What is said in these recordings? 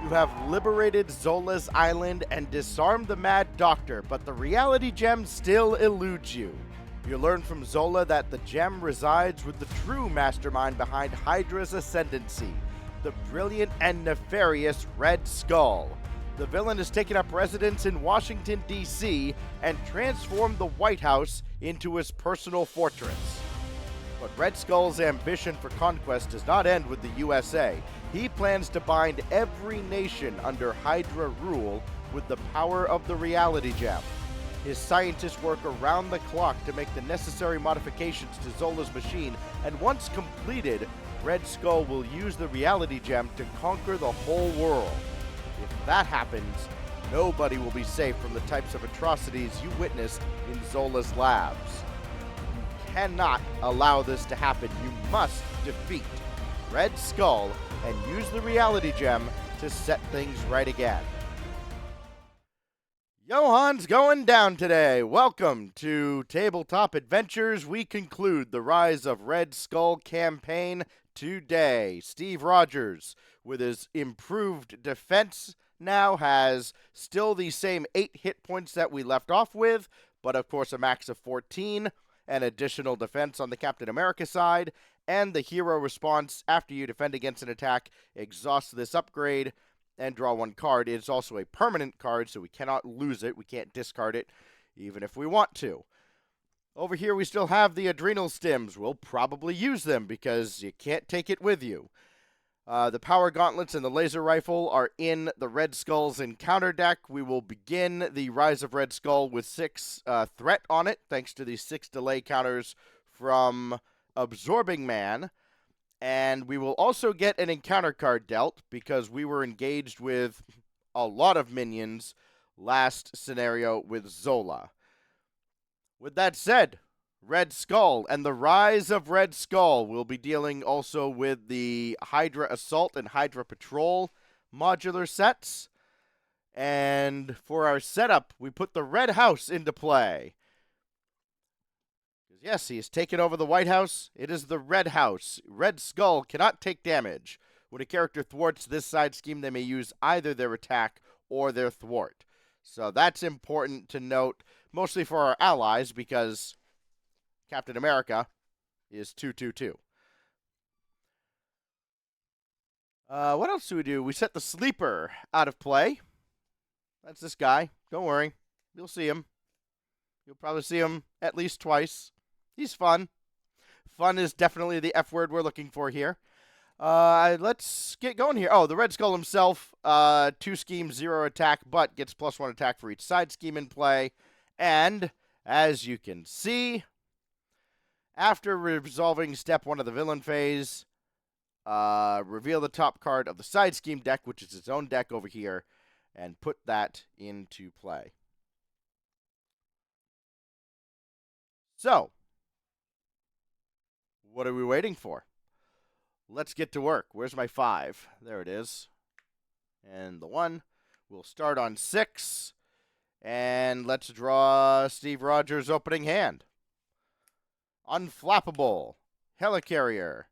You have liberated Zola's island and disarmed the Mad Doctor, but the reality gem still eludes you. You learn from Zola that the gem resides with the true mastermind behind Hydra's ascendancy, the brilliant and nefarious Red Skull. The villain has taken up residence in Washington, D.C., and transformed the White House into his personal fortress. But Red Skull's ambition for conquest does not end with the USA. He plans to bind every nation under Hydra rule with the power of the reality gem. His scientists work around the clock to make the necessary modifications to Zola's machine, and once completed, Red Skull will use the reality gem to conquer the whole world. If that happens, nobody will be safe from the types of atrocities you witnessed in Zola's labs. You cannot allow this to happen. You must defeat Red Skull and use the reality gem to set things right again. Johan's going down today. Welcome to Tabletop Adventures. We conclude the Rise of Red Skull campaign today. Steve Rogers, with his improved defense, now has still the same 8 hit points that we left off with, but of course a max of 14, and additional defense on the Captain America side, and the hero response after you defend against an attack exhausts this upgrade and draw 1 card. It's also a permanent card, so we cannot lose it. We can't discard it, even if we want to. Over here, we still have the adrenal stims. We'll probably use them because you can't take it with you. The power gauntlets and the laser rifle are in the Red Skull's encounter deck. We will begin the Rise of Red Skull with 6 threat on it, thanks to the 6 delay counters from Absorbing Man. And we will also get an encounter card dealt because we were engaged with a lot of minions last scenario with Zola. With that said, Red Skull and the Rise of Red Skull will be dealing also with the Hydra Assault and Hydra Patrol modular sets. And for our setup, we put the Red House into play. Yes, he has taken over the White House. It is the Red House. Red Skull cannot take damage. When a character thwarts this side scheme, they may use either their attack or their thwart. So that's important to note, mostly for our allies, because Captain America is 2/2/2. What else do we do? We set the Sleeper out of play. That's this guy. Don't worry. You'll see him. You'll probably see him at least twice. He's fun. Fun is definitely the F word we're looking for here. Let's get going here. Oh, the Red Skull himself, 2 schemes, 0 attack, but gets +1 attack for each side scheme in play. And, as you can see, after resolving step 1 of the villain phase, reveal the top card of the side scheme deck, which is its own deck over here, and put that into play. So, what are we waiting for? Let's get to work. Where's my 5? There it is. And the 1. We'll start on 6. And let's draw Steve Rogers' opening hand. Unflappable, Helicarrier,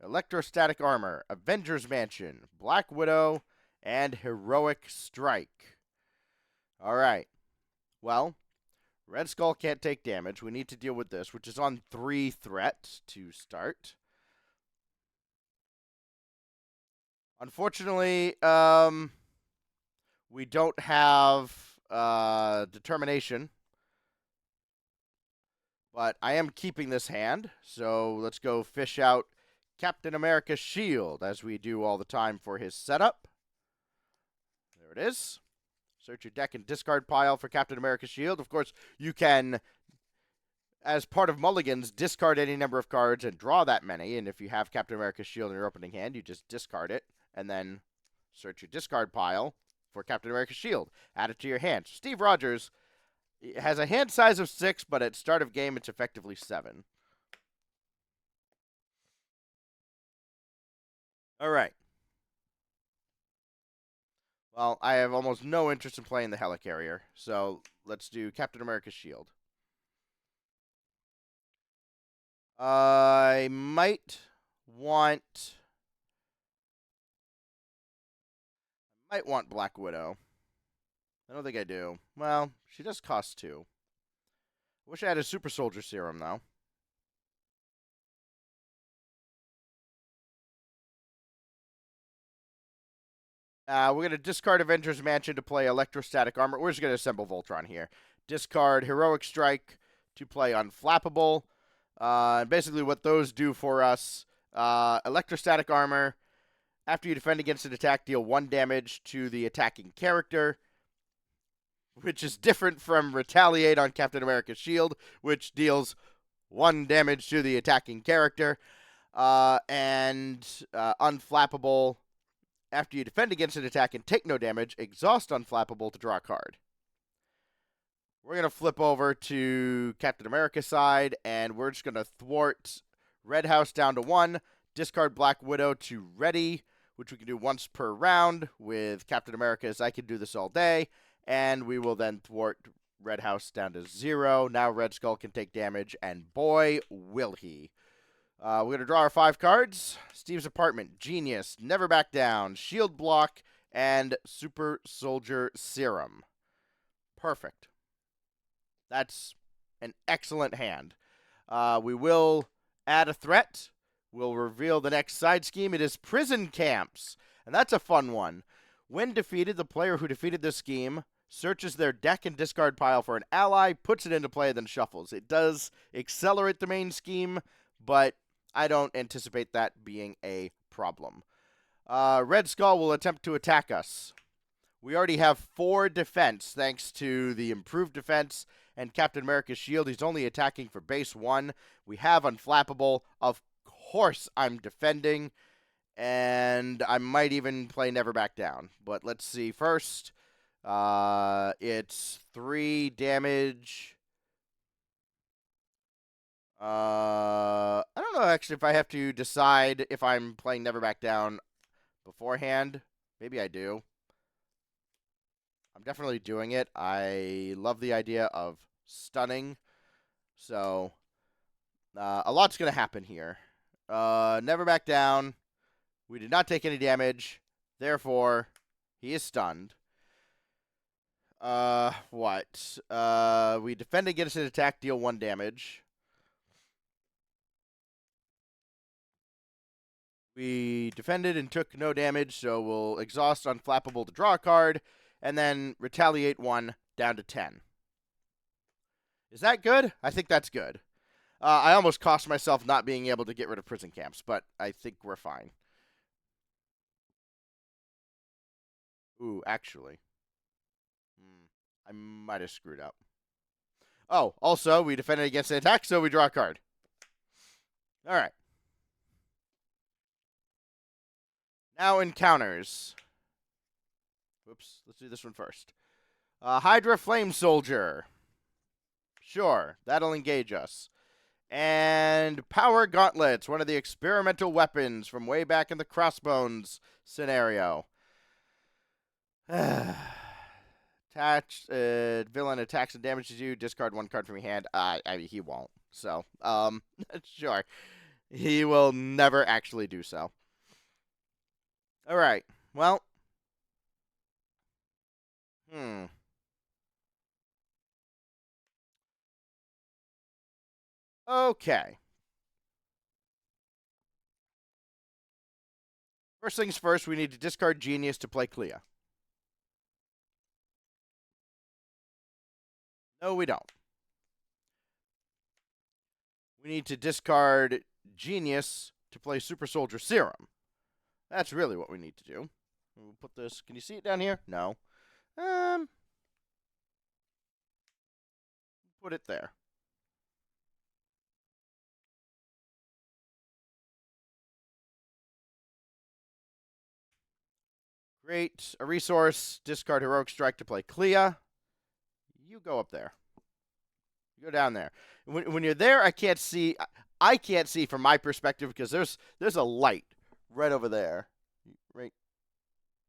Electrostatic Armor, Avengers Mansion, Black Widow, and Heroic Strike. All right. Well, Red Skull can't take damage. We need to deal with this, which is on 3 threat to start. Unfortunately, we don't have determination. But I am keeping this hand, so let's go fish out Captain America's shield, as we do all the time for his setup. There it is. Search your deck and discard pile for Captain America's shield. Of course, you can, as part of mulligans, discard any number of cards and draw that many. And if you have Captain America's shield in your opening hand, you just discard it and then search your discard pile for Captain America's shield. Add it to your hand. So Steve Rogers has a hand size of 6, but at start of game, it's effectively 7. All right. Well, I have almost no interest in playing the Helicarrier, so let's do Captain America's shield. I might want Might want Black Widow. I don't think I do. Well, she does cost 2. Wish I had a super soldier serum, though. We're going to discard Avengers Mansion to play Electrostatic Armor. We're just going to assemble Voltron here. Discard Heroic Strike to play Unflappable. And basically what those do for us, Electrostatic Armor, after you defend against an attack, deal 1 damage to the attacking character, which is different from Retaliate on Captain America's shield, which deals 1 damage to the attacking character. And Unflappable, after you defend against an attack and take no damage, exhaust Unflappable to draw a card. We're going to flip over to Captain America's side, and we're just going to thwart Red House down to 1, discard Black Widow to ready, which we can do once per round with Captain America's I Can Do This All Day, and we will then thwart Red House down to 0. Now Red Skull can take damage, and boy, will he. We're going to draw our 5 cards. Steve's Apartment, Genius, Never Back Down, Shield Block, and Super Soldier Serum. Perfect. That's an excellent hand. We will add a threat. We'll reveal the next side scheme. It is Prison Camps, and that's a fun one. When defeated, the player who defeated this scheme searches their deck and discard pile for an ally, puts it into play, then shuffles. It does accelerate the main scheme, but I don't anticipate that being a problem. Red Skull will attempt to attack us. We already have 4 defense thanks to the improved defense and Captain America's shield. He's only attacking for base 1. We have Unflappable. Of course I'm defending, and I might even play Never Back Down. But let's see first. It's 3 damage. I don't know, actually, if I have to decide if I'm playing Never Back Down beforehand. Maybe I do. I'm definitely doing it. I love the idea of stunning. So, a lot's going to happen here. Never Back Down. We did not take any damage. Therefore, he is stunned. What? We defend against an attack, deal 1 damage. We defended and took no damage, so we'll exhaust Unflappable to draw a card, and then retaliate 1 down to 10. Is that good? I think that's good. I almost cost myself not being able to get rid of Prison Camps, but I think we're fine. Ooh, actually. I might have screwed up. Oh, also, we defended against an attack, so we draw a card. All right. Now encounters. Whoops, let's do this one first. Hydra Flame Soldier. Sure, that'll engage us. And Power Gauntlets, one of the experimental weapons from way back in the Crossbones scenario. Villain attacks and damages you. Discard 1 card from your hand. He won't. So, sure. He will never actually do so. All right. Well. Okay. First things first, we need to discard Genius to play Clea. No, we don't. We need to discard Genius to play Super Soldier Serum. That's really what we need to do. We'll put this. Can you see it down here? No. Put it there. Great. A resource. Discard Heroic Strike to play Clea. You go up there. You go down there. When you're there, I can't see. I can't see from my perspective because there's a light right over there. Right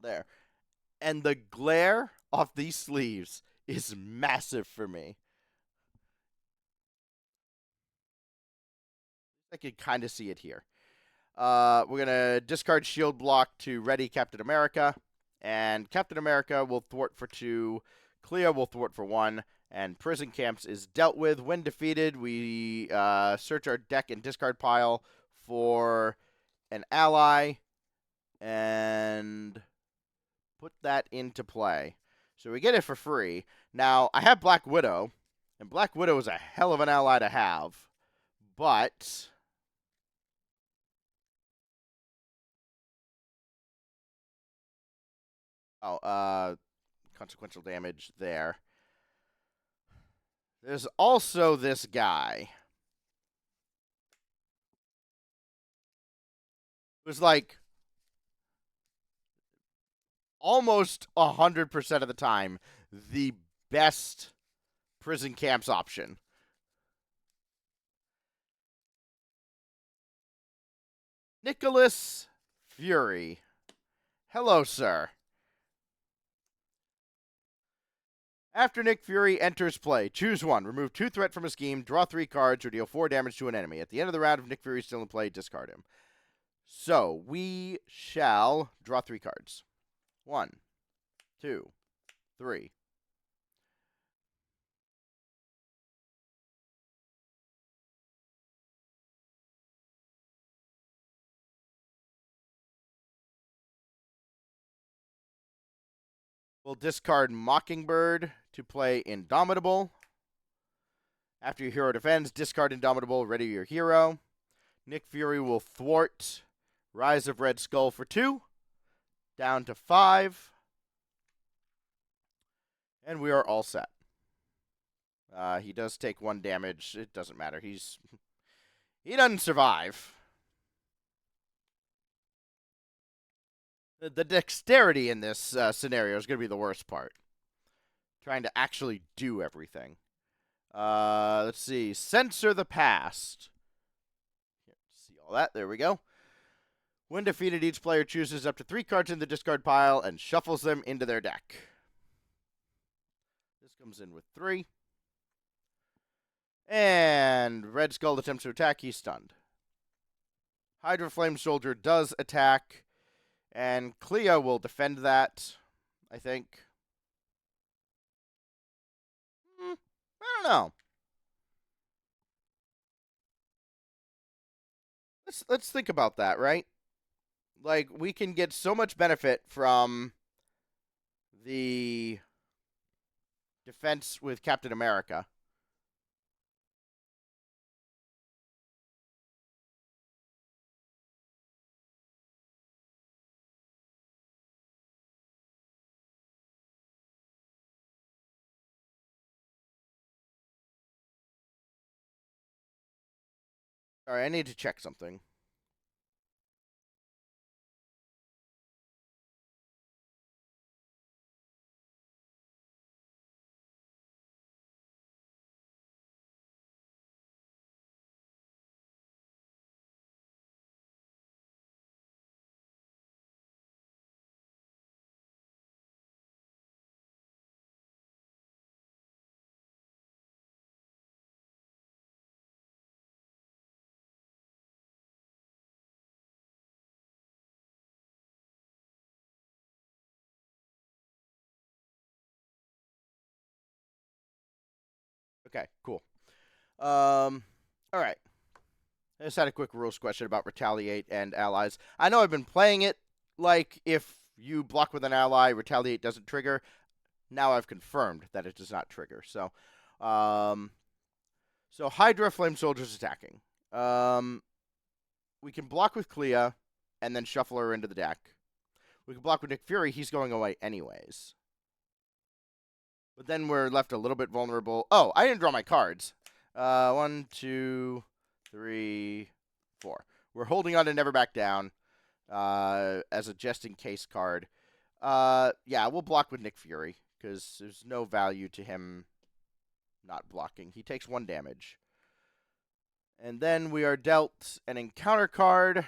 there. And the glare off these sleeves is massive for me. I can kind of see it here. We're going to discard Shield Block to ready Captain America. And Captain America will thwart for 2. Clea will thwart for 1. And Prison Camps is dealt with. When defeated, we search our deck and discard pile for an ally and put that into play. So we get it for free. Now, I have Black Widow, and Black Widow is a hell of an ally to have, but consequential damage there. There's also this guy who's like almost 100% of the time the best Prison Camps option. Nicholas Fury. Hello, sir. After Nick Fury enters play, choose 1. Remove 2 threat from a scheme, draw 3 cards, or deal 4 damage to an enemy. At the end of the round, if Nick Fury is still in play, discard him. So, we shall draw 3 cards. 1, 2, 3. We'll discard Mockingbird to play Indomitable. After your hero defends, discard Indomitable, ready your hero. Nick Fury will thwart Rise of Red Skull for 2. Down to 5. And we are all set. He does take 1 damage. It doesn't matter. He doesn't survive. The dexterity in this scenario is going to be the worst part. Trying to actually do everything. Let's see. Censor the past. See all that. There we go. When defeated, each player chooses up to 3 cards in the discard pile and shuffles them into their deck. This comes in with 3. And Red Skull attempts to attack. He's stunned. Hydra Flame Soldier does attack. And Clea will defend that, I think. I don't know. Let's think about that, right? Like, we can get so much benefit from the defense with Captain America. All right, I need to check something. Okay, cool. All right. I just had a quick rules question about Retaliate and allies. I know I've been playing it like if you block with an ally, Retaliate doesn't trigger. Now I've confirmed that it does not trigger. So Hydra Flame Soldier's attacking. We can block with Clea and then shuffle her into the deck. We can block with Nick Fury. He's going away anyways. But then we're left a little bit vulnerable. Oh, I didn't draw my cards. 1, 2, 3, 4. We're holding on to Never Back Down as a just-in-case card. Yeah, we'll block with Nick Fury because there's no value to him not blocking. He takes 1 damage. And then we are dealt an encounter card,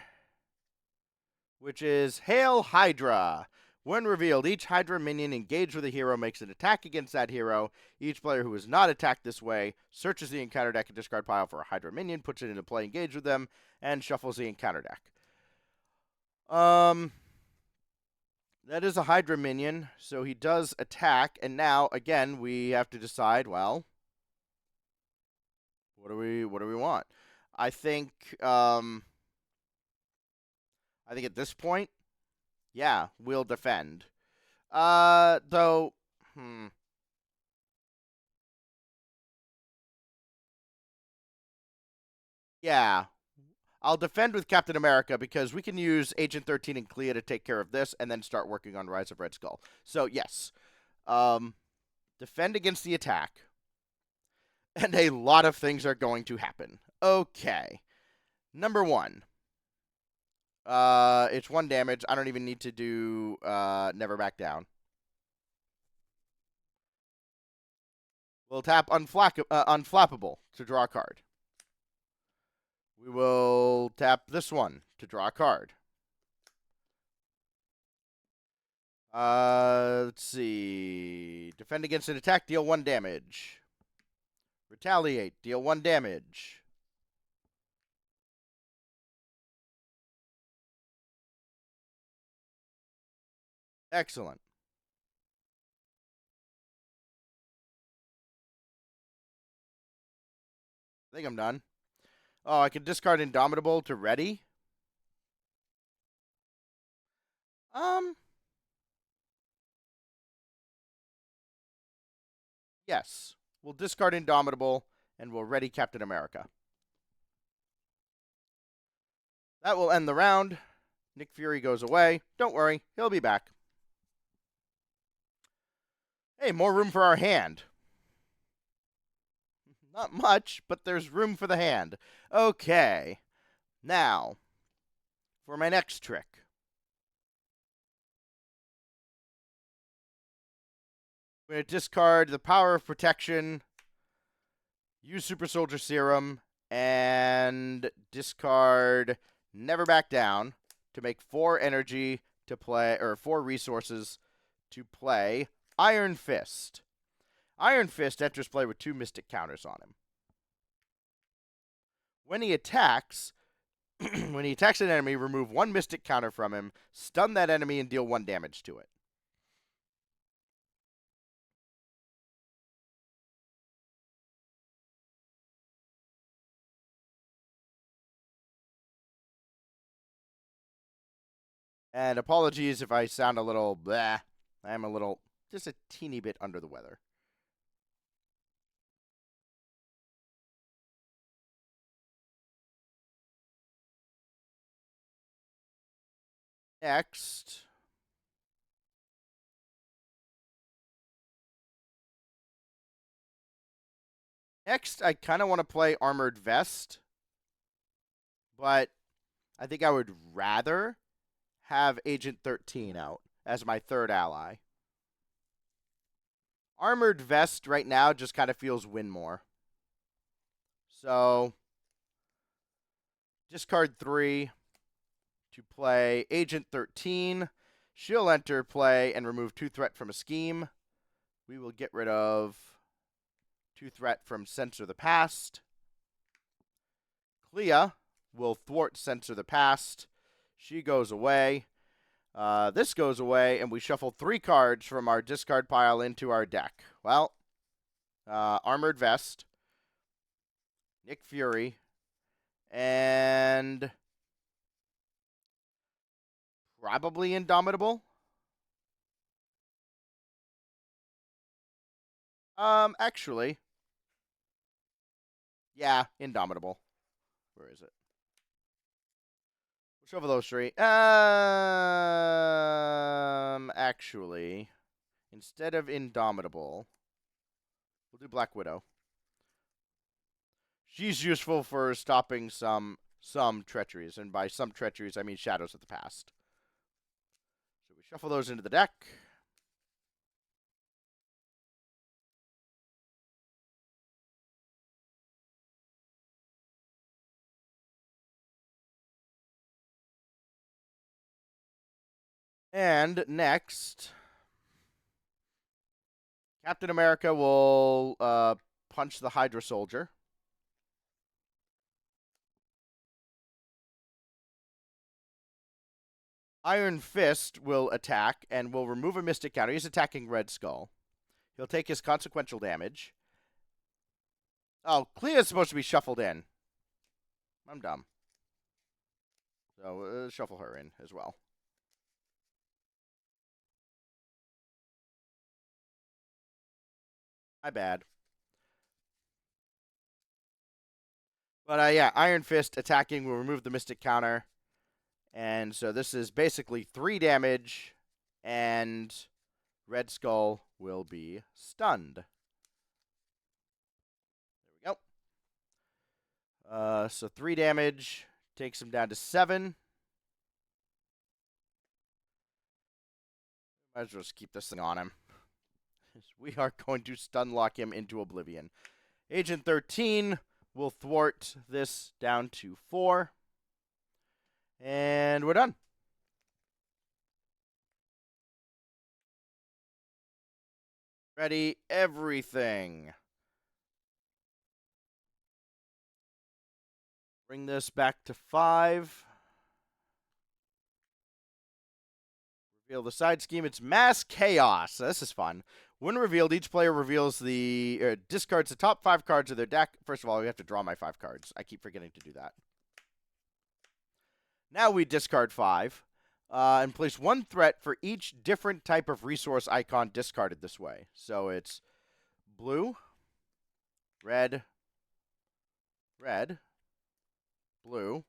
which is Hail Hydra. When revealed, each Hydra minion engaged with a hero makes an attack against that hero. Each player who is not attacked this way searches the encounter deck and discard pile for a Hydra minion, puts it into play, engaged with them, and shuffles the encounter deck. That is a Hydra minion, so he does attack, and now again we have to decide, well, what do we want? I think I think at this point, yeah, we'll defend. Though yeah, I'll defend with Captain America because we can use Agent 13 and Clea to take care of this and then start working on Rise of Red Skull. So, yes. Um, defend against the attack. And a lot of things are going to happen. Okay. Number one. It's 1 damage. I don't even need to do Never Back Down. We'll tap Unflappable to draw a card. We will tap this one to draw a card. Let's see. Defend against an attack, deal 1 damage. Retaliate, deal 1 damage. Excellent. I think I'm done. Oh, I can discard Indomitable to ready. Yes. We'll discard Indomitable and we'll ready Captain America. That will end the round. Nick Fury goes away. Don't worry, he'll be back. Hey, more room for our hand. Not much, but there's room for the hand. Okay. Now, for my next trick. I'm going to discard the Power of Protection, use Super Soldier Serum, and discard Never Back Down to make 4 energy to play, or 4 resources to play Iron Fist. Iron Fist enters play with 2 Mystic counters on him. When he attacks, an enemy, remove 1 Mystic counter from him, stun that enemy, and deal 1 damage to it. And apologies if I sound a little blah. I am a little, just a teeny bit under the weather. Next. I kind of want to play Armored Vest. But I think I would rather have Agent 13 out as my 3rd ally. Armored Vest right now just kind of feels win more. So, discard 3 to play Agent 13. She'll enter play and remove 2 threat from a scheme. We will get rid of 2 threat from Censor the Past. Clea will thwart Censor the Past. She goes away. This goes away, and we shuffle 3 cards from our discard pile into our deck. Well, Armored Vest, Nick Fury, and probably Indomitable. Actually, yeah, Indomitable. Where is it? We'll shuffle those 3. Actually, instead of Indomitable, we'll do Black Widow. She's useful for stopping some treacheries, and by some treacheries, I mean Shadows of the Past. So we shuffle those into the deck. And next, Captain America will punch the Hydra Soldier. Iron Fist will attack and will remove a Mystic counter. He's attacking Red Skull. He'll take his consequential damage. Oh, Clea's supposed to be shuffled in. I'm dumb. So shuffle her in as well. My bad. But yeah, Iron Fist attacking will remove the Mystic counter. And so this is basically 3 damage, and Red Skull will be stunned. There we go. So 3 damage takes him down to 7. Might as well just keep this thing on him. We are going to stun lock him into oblivion. Agent 13 will thwart this down to 4. And we're done. Ready everything. Bring this back to 5. Reveal the side scheme. It's Mass Chaos. So this is fun. When revealed, each player reveals discards the top 5 cards of their deck. First of all, we have to draw my 5 cards. I keep forgetting to do that. Now we discard 5 and place 1 threat for each different type of resource icon discarded this way. So it's blue, red, red, blue,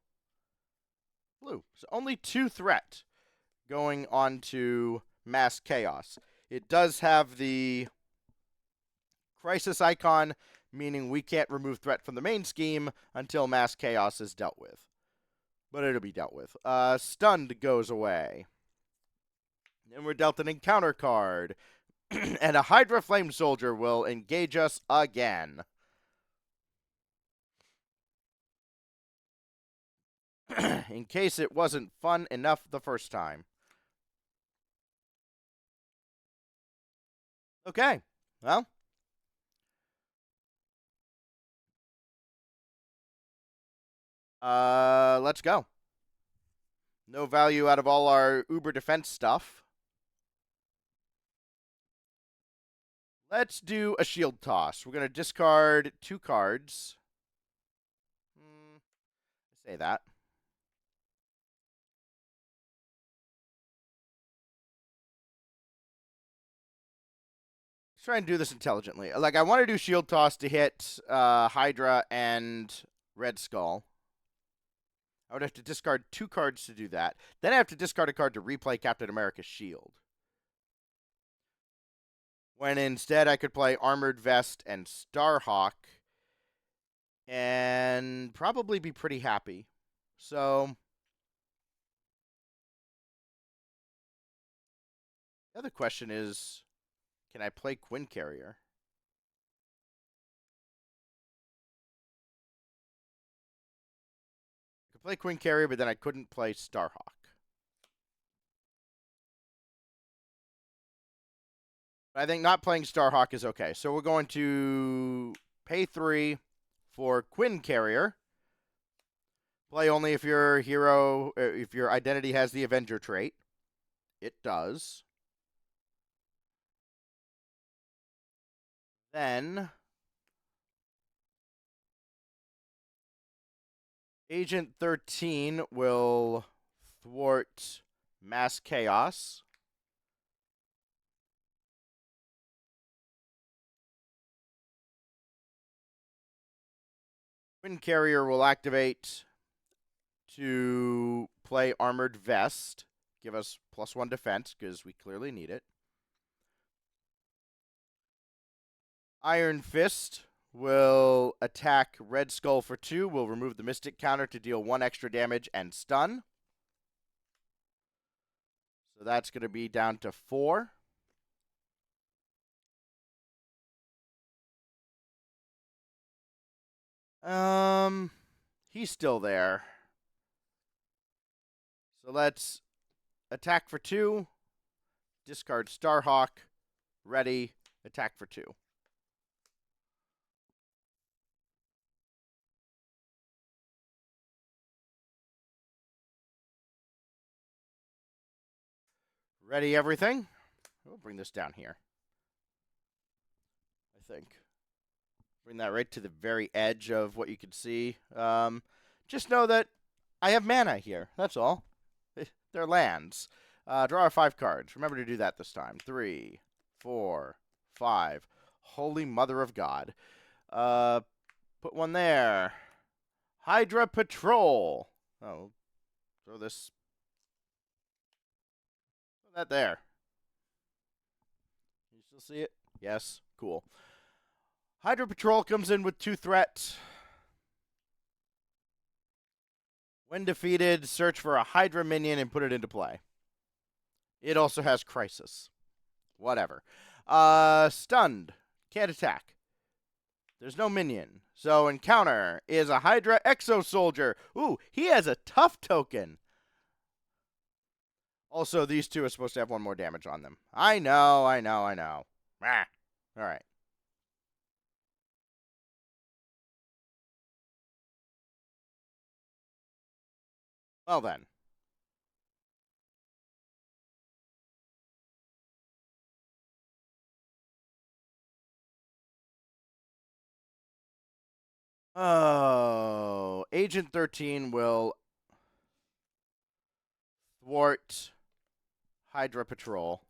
blue. So only 2 threat going on to Mass Chaos. It does have the crisis icon, meaning we can't remove threat from the main scheme until Mass Chaos is dealt with. But it'll be dealt with. Stunned goes away. And we're dealt an encounter card. And a Hydra Flame Soldier will engage us again. In case it wasn't fun enough the first time. Okay, well. Let's go. No value out of all our Uber defense stuff. Let's do a shield toss. We're going to discard 2 cards. Say that. Let's try and do this intelligently. Like, I want to do shield toss to hit Hydra and Red Skull. I would have to discard 2 cards to do that. Then I have to discard a card to replay Captain America's shield. When instead I could play Armored Vest and Starhawk and probably be pretty happy. So the other question is, can I play Quinn Carrier? I could play Quinn Carrier, but then I couldn't play Starhawk. But I think not playing Starhawk is okay. So we're going to pay 3 for Quinn Carrier. Play only if your hero, if your identity has the Avenger trait. It does. Then Agent 13 will thwart Mass Chaos. Quinn Carrier will activate to play Armored Vest. Give us +1 defense, because we clearly need it. Iron Fist will attack Red Skull for 2. Will remove the Mystic counter to deal 1 extra damage and stun. So that's going to be down to 4. He's still there. So let's attack for 2. Discard Starhawk. Ready. Attack for 2. Ready everything? We'll bring this down here. I think. Bring that right to the very edge of what you can see. Just know that I have mana here. That's all. They're lands. Draw 5 cards. Remember to do that this time. 3, 4, 5. Holy Mother of God. Put one there. Hydra Patrol. Oh, throw this. Throw that there. You still see it? Yes. Cool. Hydra Patrol comes in with 2 threats. When defeated, search for a Hydra minion and put it into play. It also has Crisis. Whatever. Stunned. Can't attack. There's no minion. So encounter is a Hydra Exo Soldier. Ooh, he has a tough token. Also, these 2 are supposed to have 1 more damage on them. I know. Ah. All right. Well then. Oh, Agent 13 will thwart Hydra Patrol.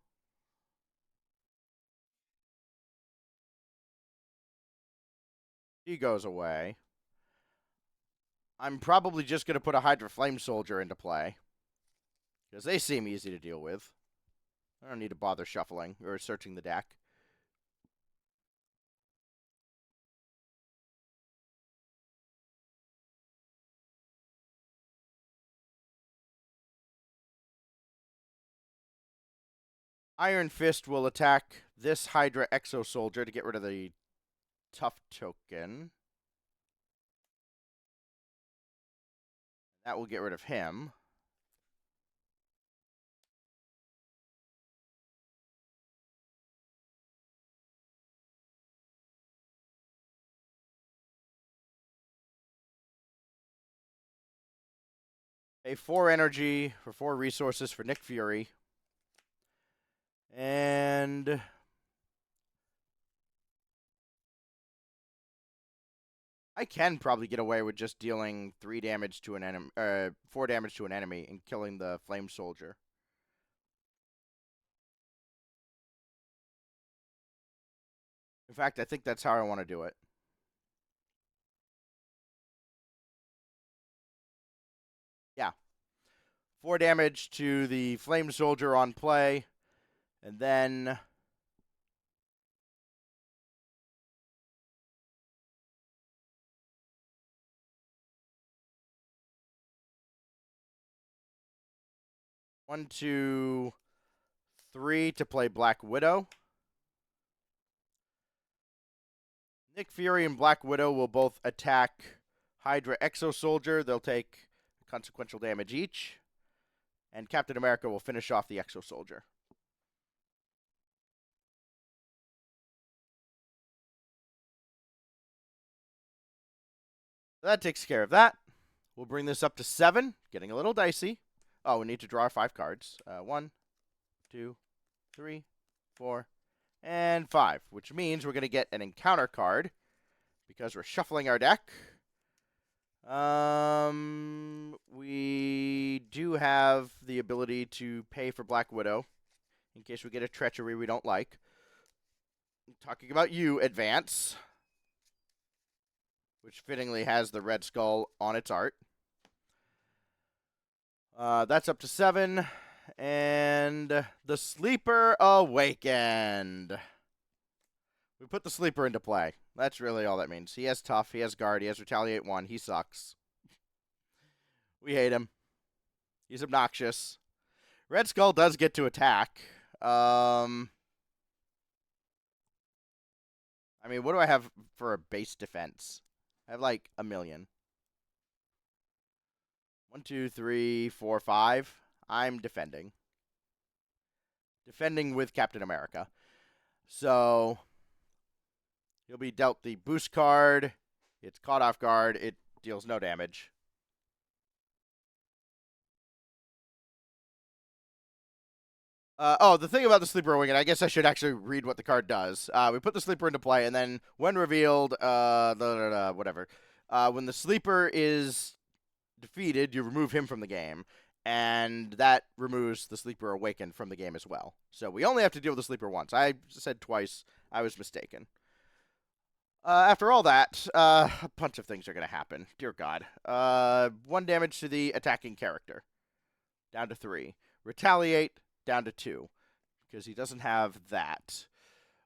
He goes away. I'm probably just going to put a Hydra Flame Soldier into play, because they seem easy to deal with. I don't need to bother shuffling or searching the deck. Iron Fist will attack this Hydra Exo Soldier to get rid of the tough token. That will get rid of him. Pay 4 energy for 4 resources for Nick Fury. And I can probably get away with just dealing 3 damage to an enemy, 4 damage to an enemy and killing the Flame Soldier. In fact, I think that's how I want to do it. Yeah. 4 damage to the Flame Soldier on play, and then 1, 2, 3 to play Black Widow. Nick Fury and Black Widow will both attack Hydra Exo Soldier. They'll take consequential damage each. And Captain America will finish off the Exo Soldier. So that takes care of that. We'll bring this up to 7. Getting a little dicey. Oh, we need to draw 5 cards. 1, 2, 3, 4, and 5. Which means we're going to get an encounter card, because we're shuffling our deck. We do have the ability to pay for Black Widow in case we get a treachery we don't like. I'm talking about you, Advance, which fittingly has the Red Skull on its art. That's up to 7. And the Sleeper Awakened. We put the Sleeper into play. That's really all that means. He has Tough, he has Guard, he has Retaliate 1. He sucks. We hate him. He's obnoxious. Red Skull does get to attack. I mean, what do I have for a base defense? I have like a million. 1, 2, 3, 4, 5. I'm defending. Defending with Captain America. So he'll be dealt the boost card. It's caught off guard. It deals no damage. The thing about the Sleeper Wing, and I guess I should actually read what the card does. We put the Sleeper into play, and then when revealed, whatever. When the Sleeper is defeated, you remove him from the game, and that removes the Sleeper Awakened from the game as well. So we only have to deal with the Sleeper once. I said twice. I was mistaken. After all that, a bunch of things are going to happen. Dear God. 1 damage to the attacking character. Down to 3. Retaliate, down to 2. Because he doesn't have that.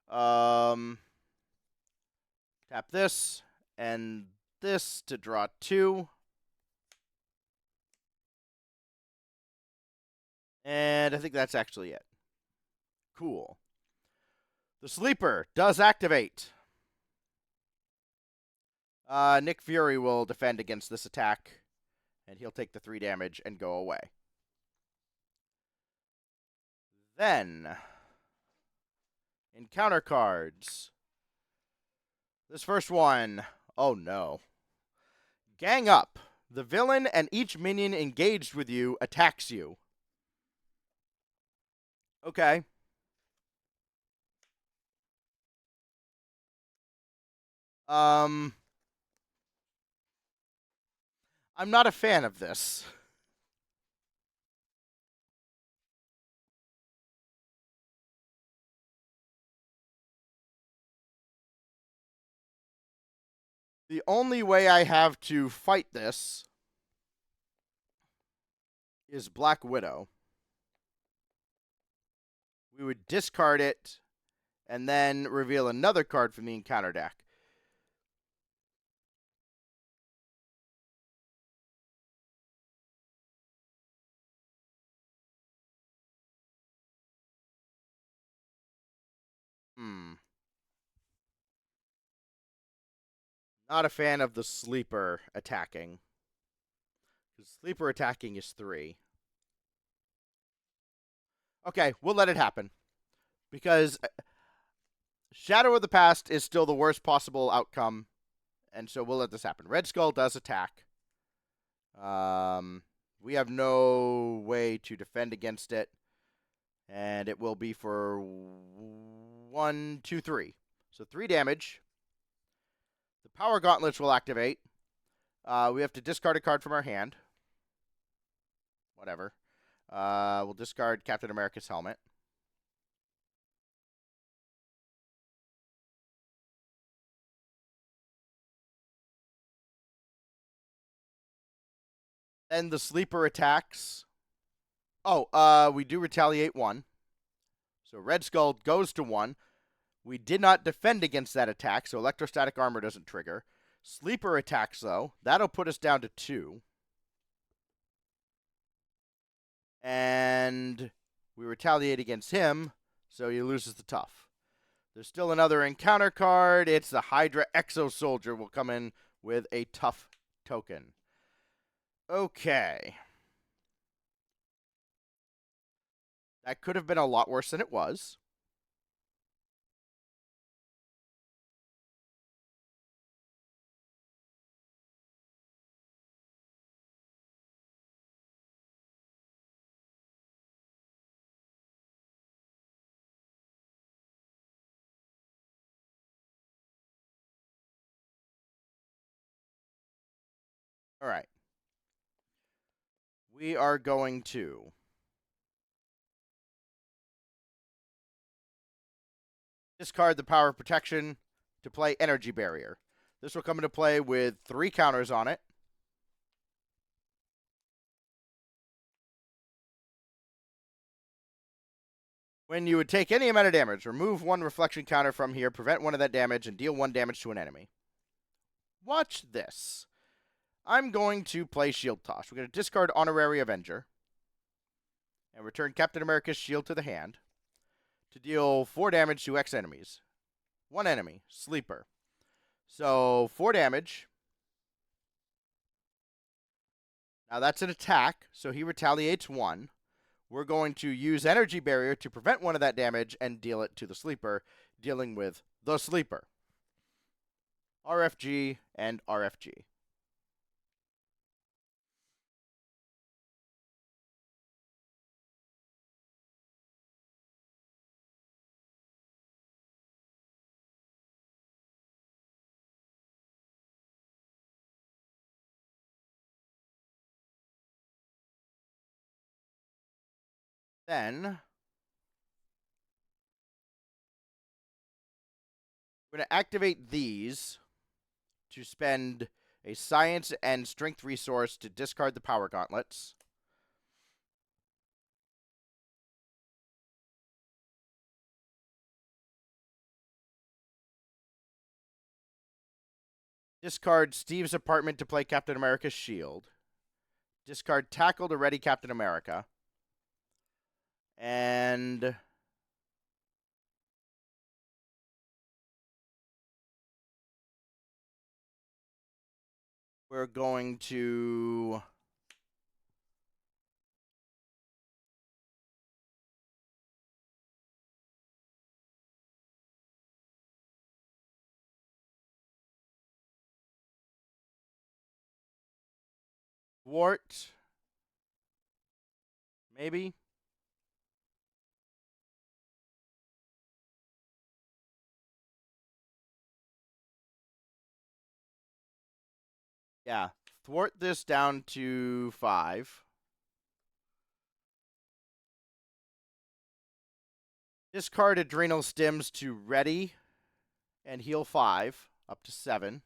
Tap this, and this to draw 2. And I think that's actually it. Cool. The Sleeper does activate. Nick Fury will defend against this attack, and he'll take the 3 damage and go away. Then, encounter cards. This first one, oh no. Gang up. The villain and each minion engaged with you attacks you. Okay. I'm not a fan of this. The only way I have to fight this is Black Widow. We would discard it and then reveal another card from the encounter deck. Not a fan of the Sleeper attacking. Because Sleeper attacking is 3. Okay, we'll let it happen. Because Shadow of the Past is still the worst possible outcome. And so we'll let this happen. Red Skull does attack. We have no way to defend against it. And it will be for 1, 2, 3. So 3 damage. The Power Gauntlets will activate. We have to discard a card from our hand. Whatever. We'll discard Captain America's helmet. Then the Sleeper attacks. Oh, we do retaliate 1. So Red Skull goes to 1. We did not defend against that attack, so Electrostatic Armor doesn't trigger. Sleeper attacks, though. That'll put us down to 2. And we retaliate against him, so he loses the tough. There's still another encounter card. It's the Hydra Exo Soldier will come in with a tough token. Okay. That could have been a lot worse than it was. All right. We are going to discard the Power of Protection to play Energy Barrier. This will come into play with 3 counters on it. When you would take any amount of damage, remove 1 reflection counter from here, prevent 1 of that damage, and deal 1 damage to an enemy. Watch this. I'm going to play Shield Toss. We're going to discard Honorary Avenger and return Captain America's shield to the hand to deal 4 damage to X enemies. 1 enemy, Sleeper. So 4 damage. Now that's an attack, so he retaliates 1. We're going to use Energy Barrier to prevent 1 of that damage and deal it to the Sleeper, dealing with the Sleeper. RFG and RFG. Then we're going to activate these to spend a science and strength resource to discard the power gauntlets. Discard Steve's apartment to play Captain America's shield. Discard tackle to ready Captain America. And we're going to thwart, maybe. Yeah, thwart this down to 5. Discard adrenal stims to ready and heal 5, up to 7.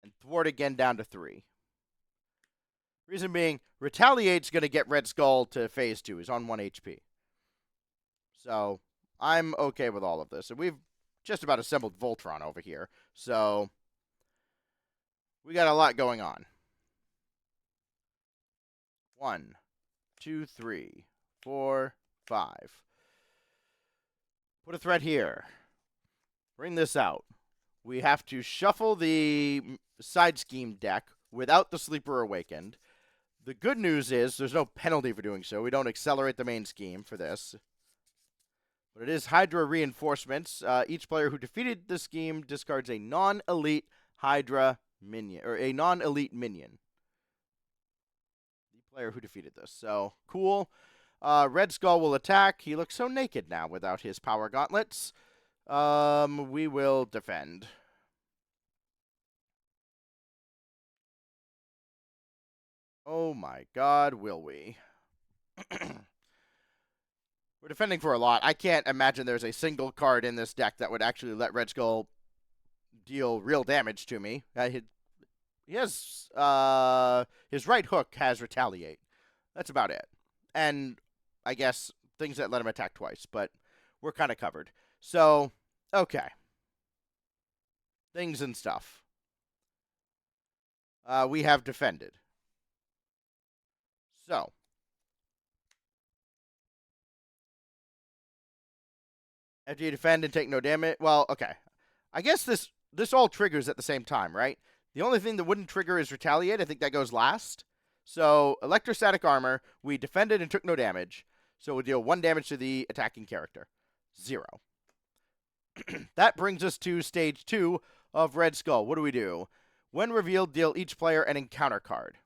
And thwart again down to 3. Reason being, Retaliate's going to get Red Skull to phase 2. He's on 1 HP. So, I'm okay with all of this. And we've just about assembled Voltron over here. So, we got a lot going on. 1, 2, 3, 4, 5. Put a threat here. Bring this out. We have to shuffle the side scheme deck without the Sleeper Awakened. The good news is there's no penalty for doing so. We don't accelerate the main scheme for this. But it is Hydra reinforcements. Each player who defeated the scheme discards a non-elite Hydra minion, or a non-elite minion. The player who defeated this. So, cool. Red Skull will attack. He looks so naked now without his power gauntlets. We will defend. Oh my god, will we? We're defending for a lot. I can't imagine there's a single card in this deck that would actually let Red Skull deal real damage to me. He has, his right hook has Retaliate. That's about it. And I guess things that let him attack twice, but we're kind of covered. So, okay. Things and stuff. We have defended. So, after you defend and take no damage, well, okay. I guess this all triggers at the same time, right? The only thing that wouldn't trigger is Retaliate. I think that goes last. So, electrostatic armor, we defended and took no damage. So, we deal 1 damage to the attacking character. 0. That brings us to stage 2 of Red Skull. What do we do? When revealed, deal each player an encounter card.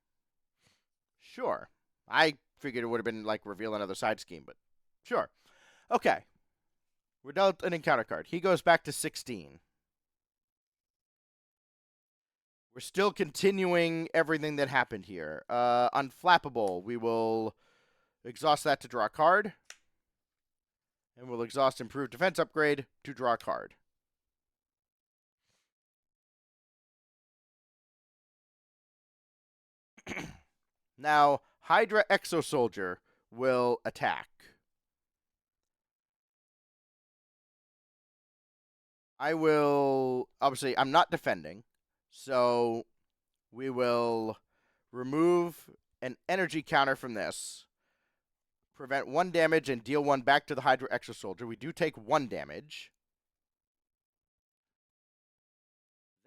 Sure. I figured it would have been like reveal another side scheme, but sure. Okay. We're dealt an encounter card. He goes back to 16. We're still continuing everything that happened here. Unflappable. We will exhaust that to draw a card. And we'll exhaust Improved Defense Upgrade to draw a card. Now, Hydra Exosoldier will attack. I will... Obviously, I'm not defending. So, we will remove an energy counter from this. Prevent 1 damage and deal 1 back to the Hydra Exosoldier. We do take 1 damage.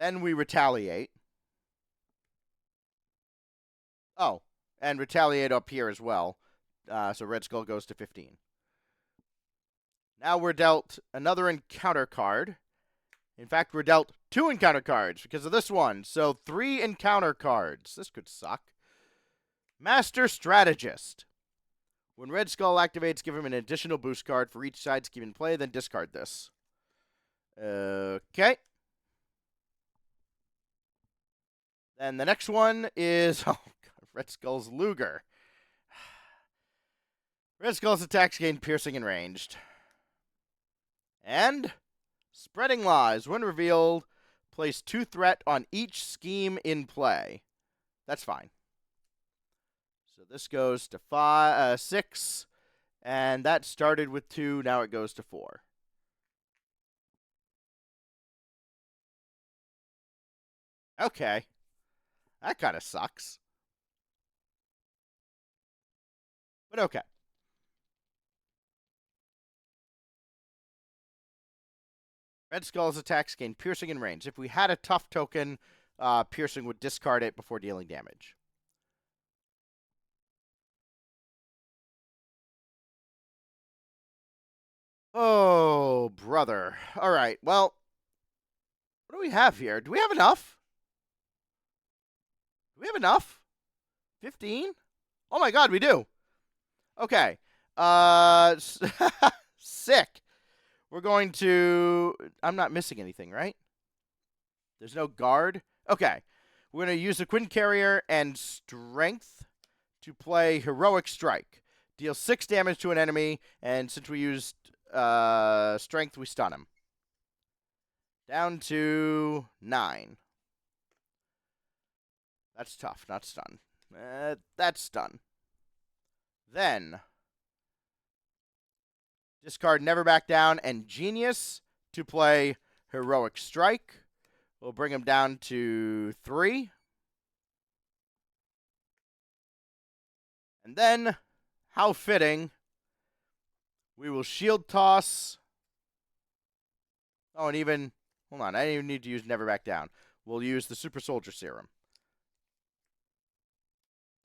Then we retaliate. Oh, and retaliate up here as well. So Red Skull goes to 15. Now we're dealt another encounter card. In fact, we're dealt 2 encounter cards because of this one. So 3 encounter cards. This could suck. Master Strategist. When Red Skull activates, give him an additional boost card for each side scheme in play, then discard this. Okay. Then the next one is Red Skull's Luger. Red Skull's attacks gain piercing and ranged. And Spreading Lies. When revealed, place 2 threat on each scheme in play. That's fine. So this goes to 6, and that started with 2. Now it goes to 4. Okay. That kind of sucks. But okay. Red Skull's attacks gain piercing and range. If we had a tough token, piercing would discard it before dealing damage. Oh, brother. All right, well, what do we have here? Do we have enough? Do we have enough? 15? Oh my god, we do. Okay. Sick. We're going to... I'm not missing anything, right? There's no guard? Okay. We're going to use the Quinn Carrier and Strength to play Heroic Strike. Deal 6 damage to an enemy, and since we used Strength, we stun him. Down to 9. That's tough, not stun. That's stun. Then... discard Never Back Down and Genius to play Heroic Strike. We'll bring him down to 3. And then, how fitting, we will Shield Toss. Oh, and even, hold on, I didn't even need to use Never Back Down. We'll use the Super Soldier Serum.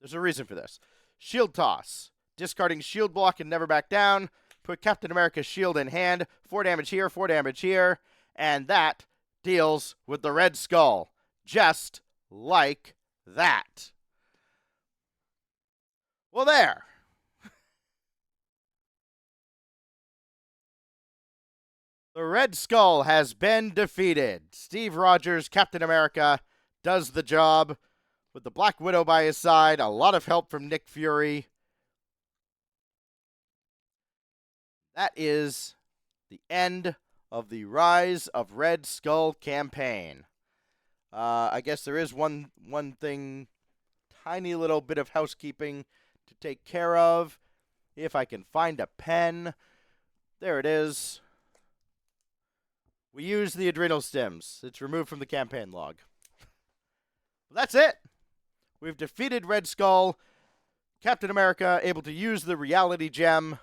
There's a reason for this. Shield Toss. Discarding Shield Block and Never Back Down. Put Captain America's shield in hand. 4 damage here, 4 damage here. And that deals with the Red Skull. Just like that. Well, there. The Red Skull has been defeated. Steve Rogers, Captain America, does the job. With the Black Widow by his side. A lot of help from Nick Fury. That is the end of the Rise of Red Skull campaign. I guess there is one thing, tiny little bit of housekeeping to take care of. If I can find a pen. There it is. We use the adrenal stems. It's removed from the campaign log. Well, that's it. We've defeated Red Skull. Captain America able to use the reality gem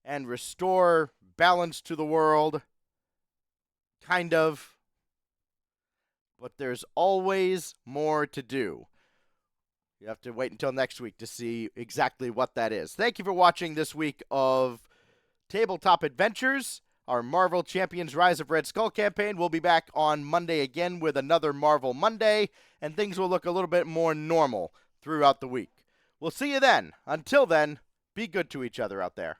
and restore balance to the world. Kind of. But there's always more to do. You have to wait until next week to see exactly what that is. Thank you for watching this week of Tabletop Adventures, our Marvel Champions Rise of Red Skull campaign. We'll be back on Monday again with another Marvel Monday, and things will look a little bit more normal throughout the week. We'll see you then. Until then, be good to each other out there.